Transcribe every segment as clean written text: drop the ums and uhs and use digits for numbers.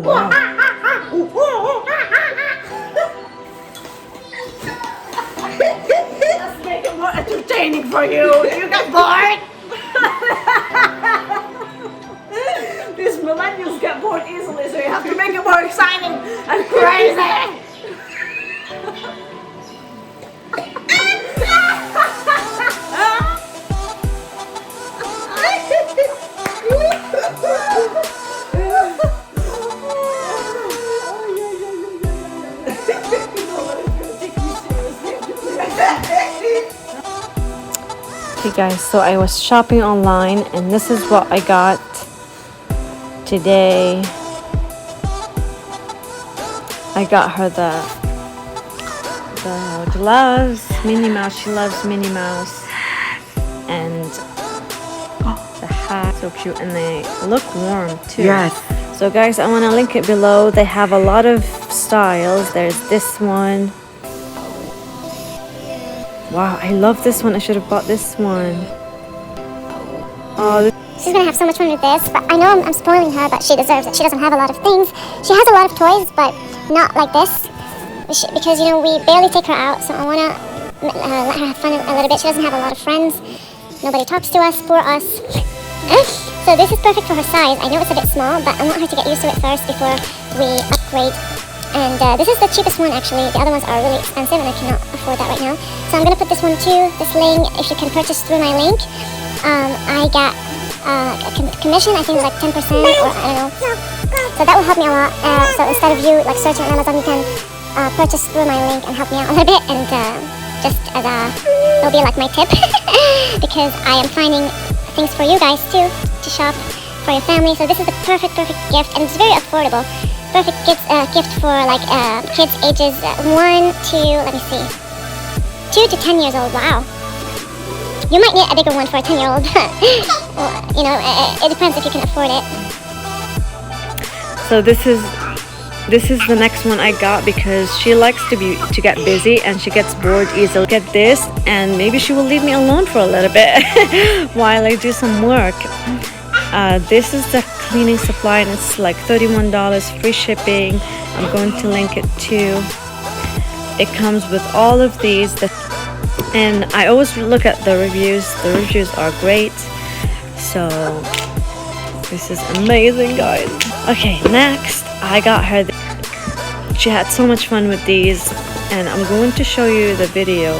Wow. Let's make it more entertaining for you. You get bored? These millennials get bored easily, so you have to make it more exciting and crazy. Okay guys, so I was shopping online and this is what I got today. I got her the gloves, Minnie Mouse. She loves Minnie Mouse. And the hat, so cute, and they look warm too. Yes. So guys, I want to link it below. They have a lot of styles. There's this one. Wow, I love this one. I should have bought this one. Oh, she's gonna have so much fun with this, but I know I'm spoiling her, but she deserves it. She doesn't have a lot of things. She has a lot of toys, but not like this, because, you know, we barely take her out, so I wanna let her have fun a little bit. She doesn't have a lot of friends. Nobody talks to us, poor us. So this is perfect for her size. I know it's a bit small, but I want her to get used to it first before we upgrade. And this is the cheapest one, actually. The other ones are really expensive and I cannot afford that right now. So I'm going to put this one too, this link. If you can purchase through my link, I got a commission, I think like 10% or I don't know. So that will help me a lot. So instead of you like searching on Amazon, you can purchase through my link and help me out a little bit. And just as it'll be like my tip because I am finding things for you guys too to shop for your family. So this is the perfect gift, and it's very affordable. Perfect gift for like kids ages 1 to, let me see, 2 to 10 years old. Wow. You might need a bigger one for a 10-year-old. Well, you know, it depends if you can afford it. so this is the next one I got because she likes to get busy and she gets bored easily. Get this, and maybe she will leave me alone for a little bit while I do some work. This is the cleaning supply and it's like $31, free shipping. I'm going to link it too. It comes with all of these, and I always look at the reviews. The reviews are great, so this is amazing, guys. Okay, next I got her she had so much fun with these, and I'm going to show you the video.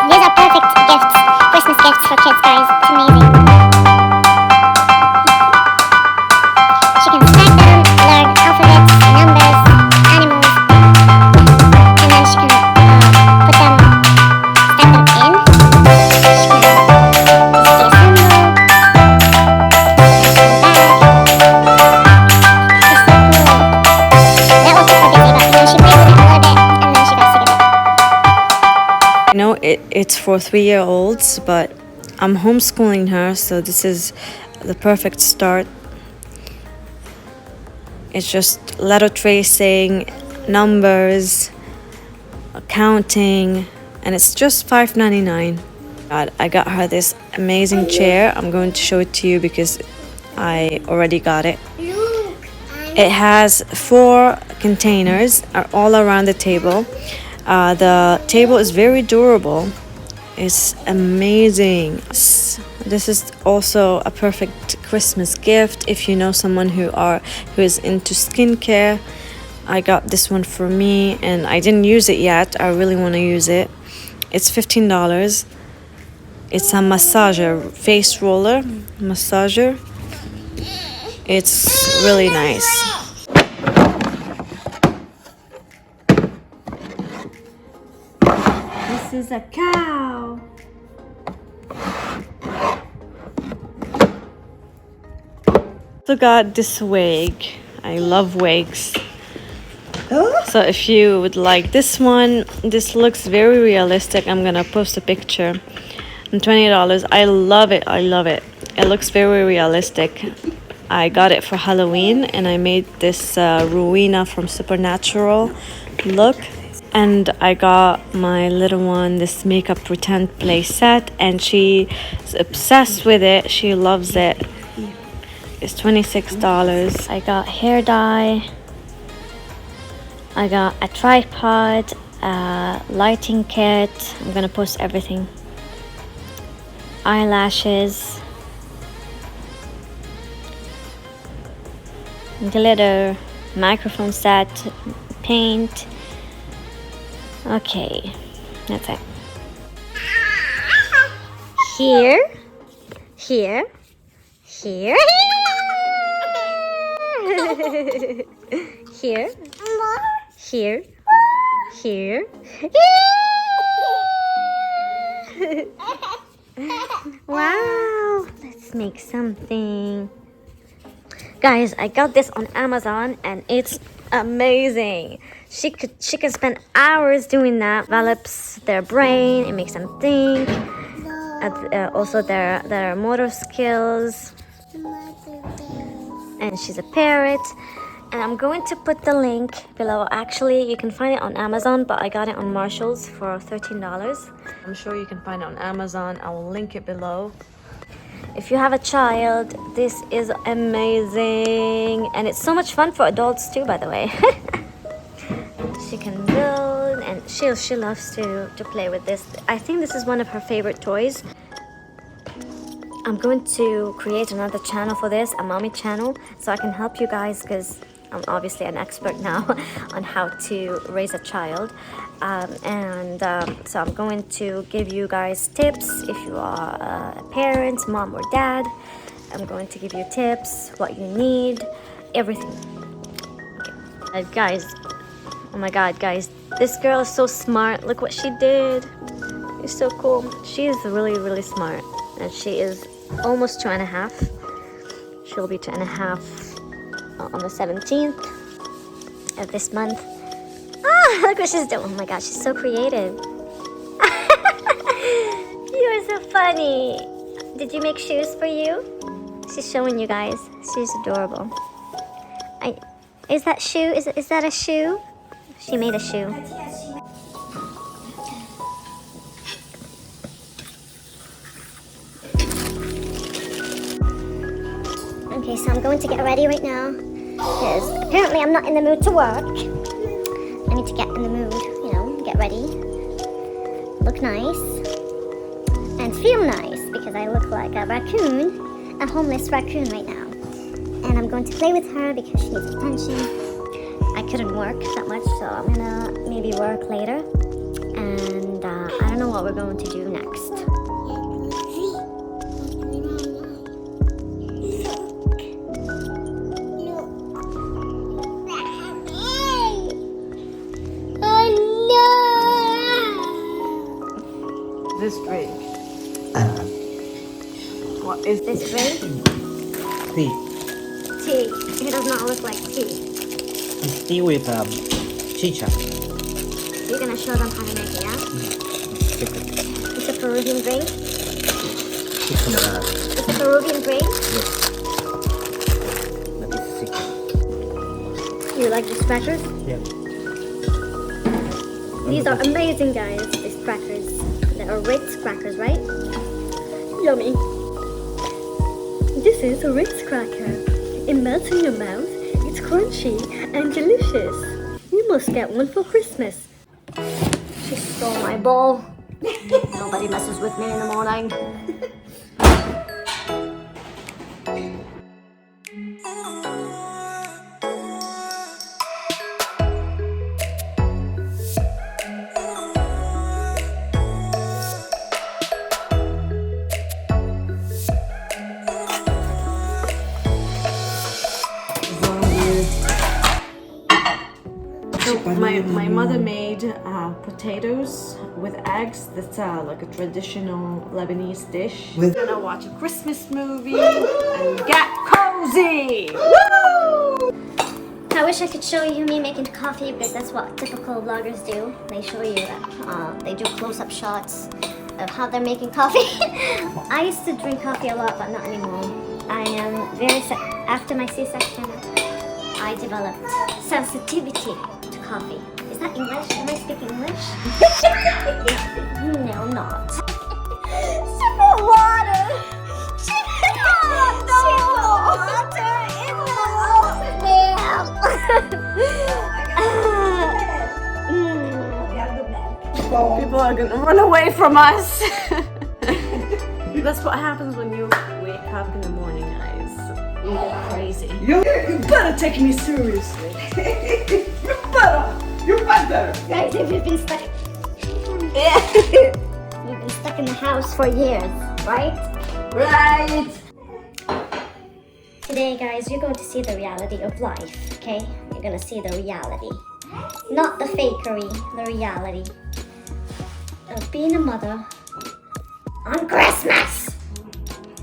These are perfect gifts, Christmas gifts for kids, guys. It's amazing. She can stack them, learn alphabets, numbers, animals, and then she can put them, stack them in. She can disassemble, it's so cool. That will keep her busy, but you know, she played with it a little bit, and then she got sick of it. I know it's for 3-year-olds, but I'm homeschooling her, so this is the perfect start. It's just letter tracing, numbers, counting, and it's just $5.99. I got her this amazing chair. I'm going to show it to you because I already got it. It has 4 containers all around the table. The table is very durable. It's amazing. This is also a perfect Christmas gift if you know someone who is into skincare. I got this one for me and I didn't use it yet. I really want to use it. It's $15. It's a massager, face roller massager. It's really nice. This is a cow. So got this wig. I love wigs. So if you would like this one, this looks very realistic. I'm gonna post a picture. And $20. I love it. I love it. It looks very realistic. I got it for Halloween and I made this Rowena from Supernatural look. And I got my little one this makeup pretend play set, and she's obsessed with it. She loves it. is $26. I got hair dye. I got a tripod, a lighting kit. I'm gonna post everything. Eyelashes. Glitter. Microphone set. Paint. Okay. That's it. Here. Here. Here. Here. Here. Here. Wow. Let's make something. Guys, I got this on Amazon and it's amazing. She can spend hours doing that. Develops their brain. It makes them think. Also their motor skills. And she's a parrot. And I'm going to put the link below. Actually, you can find it on Amazon, but I got it on Marshall's for $13. I'm sure you can find it on Amazon. I will link it below. If you have a child, this is amazing. And it's so much fun for adults too, by the way. She can build, and she loves to play with this. I think this is one of her favorite toys. I'm going to create another channel for this, a mommy channel, so I can help you guys, because I'm obviously an expert now on how to raise a child. So I'm going to give you guys tips if you are a parent, mom or dad. I'm going to give you tips, what you need, everything. Okay. Guys, oh my god, guys, this girl is so smart. Look what she did. It's so cool. She is really, really smart. And she is almost 2.5. She'll be 2.5 on the 17th of this month. Ah, look what she's doing. Oh my gosh, she's so creative. You're so funny. Did you make shoes for you? She's showing you guys. She's adorable. Is that shoe? Is that a shoe? She made a shoe. Okay, so I'm going to get ready right now because apparently I'm not in the mood to work. I need to get in the mood, you know, get ready, look nice, and feel nice because I look like a raccoon, a homeless raccoon right now. And I'm going to play with her because she needs attention. I couldn't work that much, so I'm gonna maybe work later. And I don't know what we're going to do next. This drink. What is This drink? Tea. Tea. It does not look like tea. It's tea with chicha. You're gonna show them how to make it, yeah? It's a Peruvian drink. It's a Peruvian drink. Yes. But it's secret. You like these crackers? Yeah. These are amazing, guys. These crackers. They are Ritz crackers, right? Yummy. This is a Ritz cracker. It melts in your mouth. It's crunchy and delicious. You must get one for Christmas. She stole my bowl. Nobody messes with me in the morning. My mother made potatoes with eggs. That's like a traditional Lebanese dish. We're gonna watch a Christmas movie and get cozy. Woo! I wish I could show you me making coffee because that's what typical vloggers do. They show you that they do close-up shots of how they're making coffee. I used to drink coffee a lot, but not anymore. I am after my C-section, I developed sensitivity to coffee. Is that English? Am I speaking English? No, not. Sip of water. Sip of water. People are gonna run away from us. That's what happens when you wake up in the morning, guys. You get crazy. You better take me seriously. You better. Guys, if you've been stuck, you've been stuck in the house for years, right? Right. Today, guys, you're going to see the reality of life, okay? You're gonna see the reality. Not the fakery, the reality of being a mother on Christmas.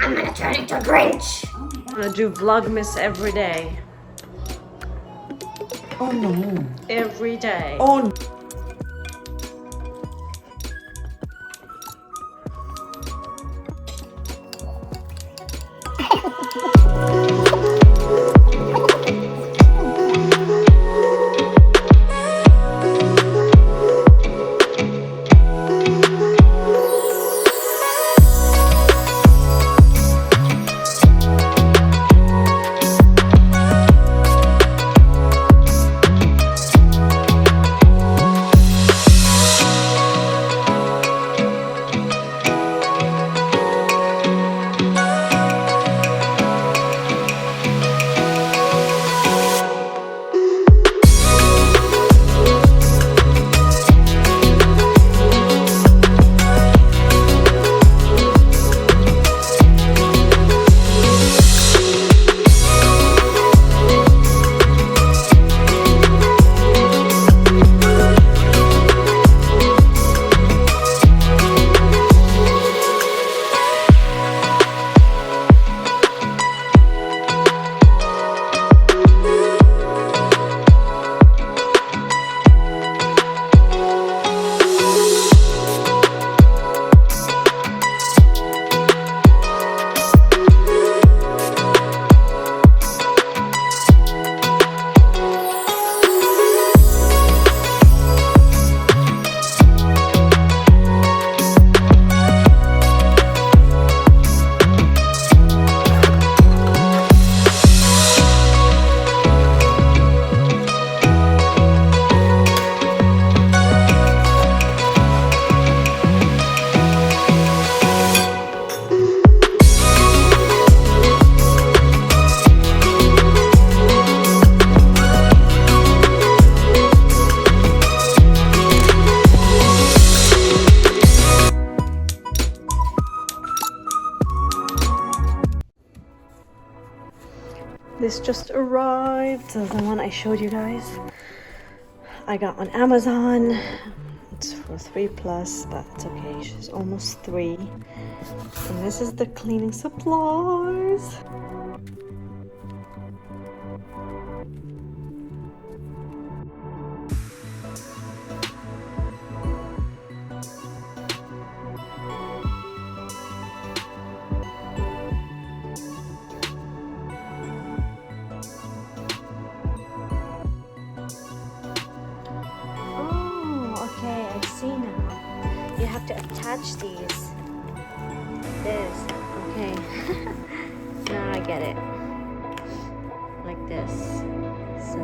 I'm gonna turn into a Grinch. I'm gonna do Vlogmas every day. Oh no. Every day. Oh no. This just arrived, the one I showed you guys. I got on Amazon. It's for 3+, but it's okay. She's almost 3. And this is the cleaning supplies. Okay, I see now. You have to attach these. This. Okay. Now I get it. Like this. So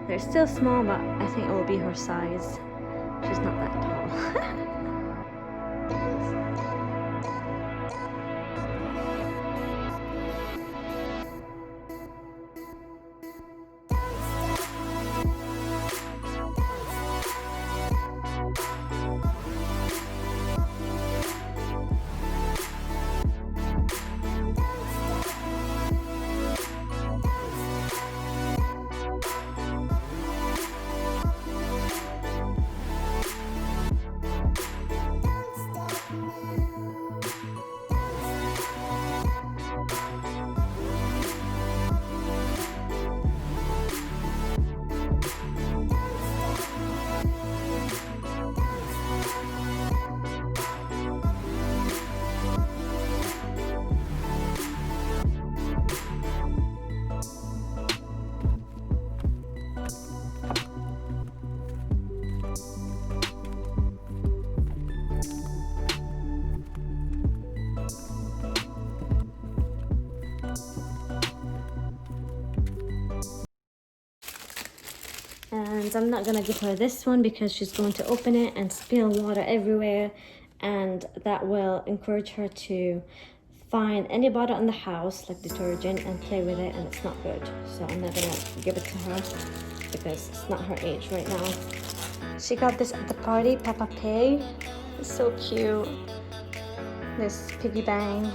they're still small, but I think it will be her size. She's not that tall. And I'm not gonna give her this one because she's going to open it and spill water everywhere, and that will encourage her to find any bottle in the house like detergent and play with it, and it's not good. So I'm not gonna give it to her because it's not her age right now. She got this at the party, Peppa Pig. It's so cute. This piggy bank.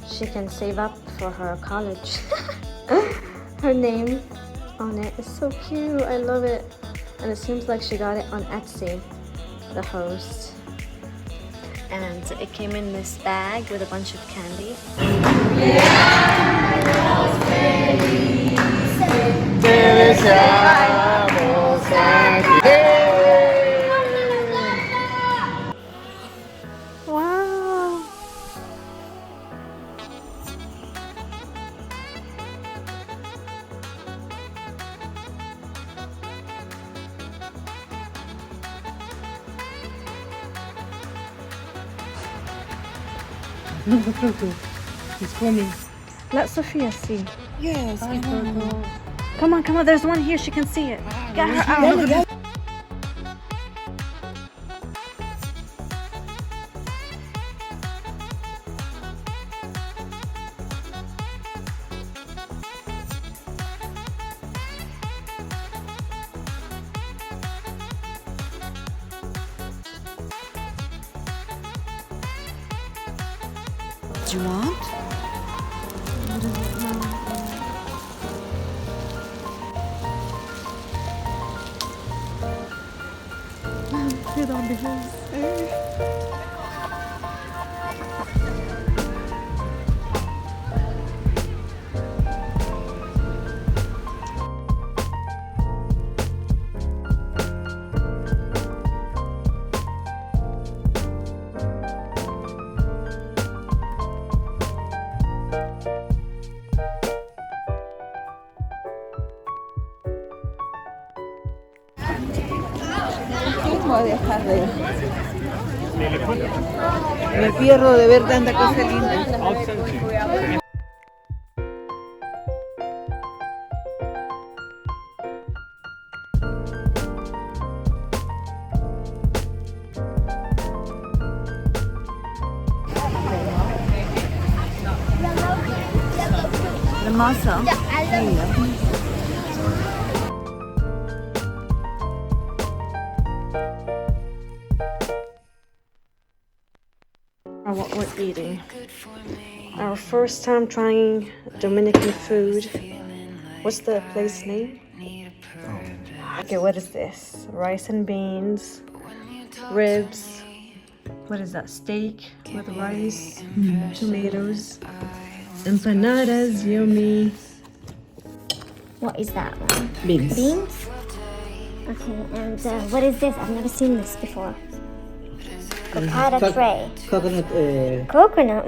She can save up for her college. Her name on it is so cute. I love it. And it seems like she got it on Etsy, the host. And it came in this bag with a bunch of candy. Wow. Look, look, look, look. He's coming. Let Sophia see. Yes. Come on, there's one here, she can see it. Get her out. Do you want? Put on the house. Me pierdo de ver tanta cosa linda. The masa. What we're eating. Our first time trying Dominican food. What's the place name? Okay, what is this? Rice and beans, ribs. What is that? Steak with rice, tomatoes, empanadas, yummy. What is that one? Beans. Beans? Okay, and what is this? I've never seen this before. Cocada tray. Coconut. Coconut.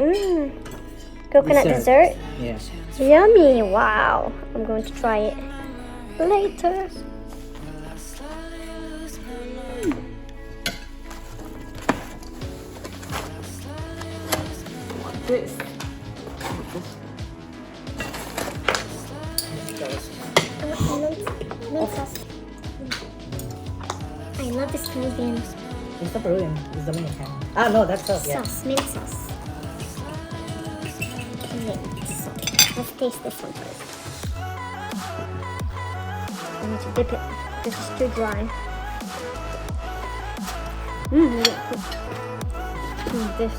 Coconut dessert. Yeah. Yummy. Wow. I'm going to try it later. This. I love this Peruvian It's not Peruvian. It's Dominican. Ah, no, that's sauce. Yeah. sauce, mint sauce. Mint sauce. Let's taste this one first. I need to dip it. This is too dry. This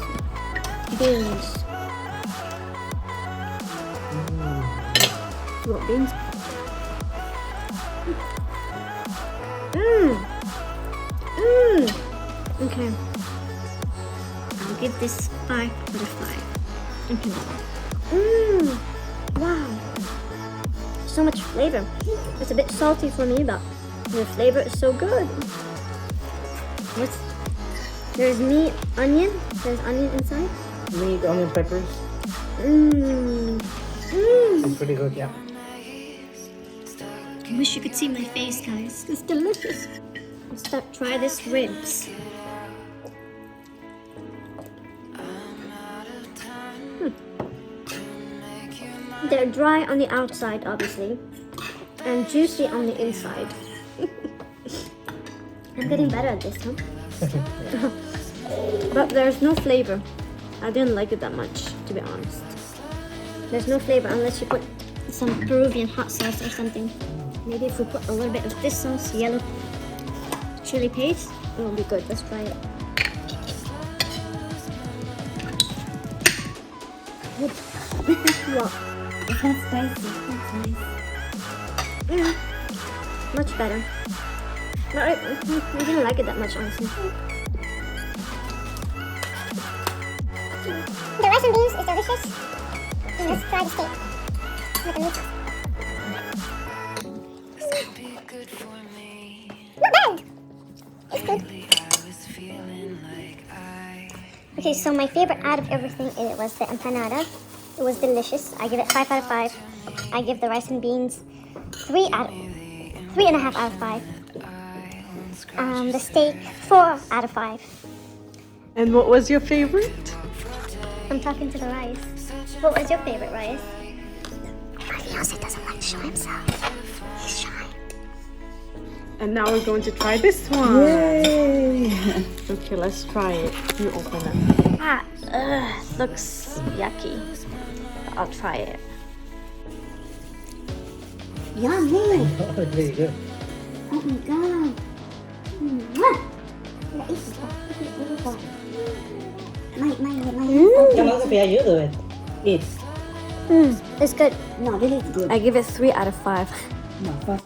beans. You want beans? Okay. I'll give this 5 out of 5. Okay. Wow. So much flavor. It's a bit salty for me, but the flavor is so good. There's meat, onion. There's onion inside. Meat, onion, peppers. It's pretty good, yeah. I wish you could see my face, guys. It's delicious. Let's try this ribs. They're dry on the outside, obviously, and juicy on the inside. I'm getting better at this, huh? But there's no flavor. I didn't like it that much, to be honest. There's no flavor unless you put some Peruvian hot sauce or something. Maybe if we put a little bit of this sauce, yellow chili paste, it will be good. Let's try it. Wow. It's not spicy. That's nice. Much better. But I didn't like it that much, honestly. The rice and beans is delicious. And let's try the steak with the meat. Not bad. It's good. Okay, so my favorite out of everything it was the empanada. It was delicious. I give it 5 out of 5. I give the rice and beans 3.5 out of 5. The steak 4 out of 5. And what was your favorite? I'm talking to the rice. What was your favorite, rice? Mariose doesn't like to show himself. He's shy. And now we're going to try this one. Yay! Okay, let's try it. You open it. Looks yucky. I'll try it. Yummy. Oh, it's very good. Oh my god. Mwah. My. Cảm ơn Sophia dữ rồi. Eat. It's good. No, this is good. I give it 3 out of 5. No, first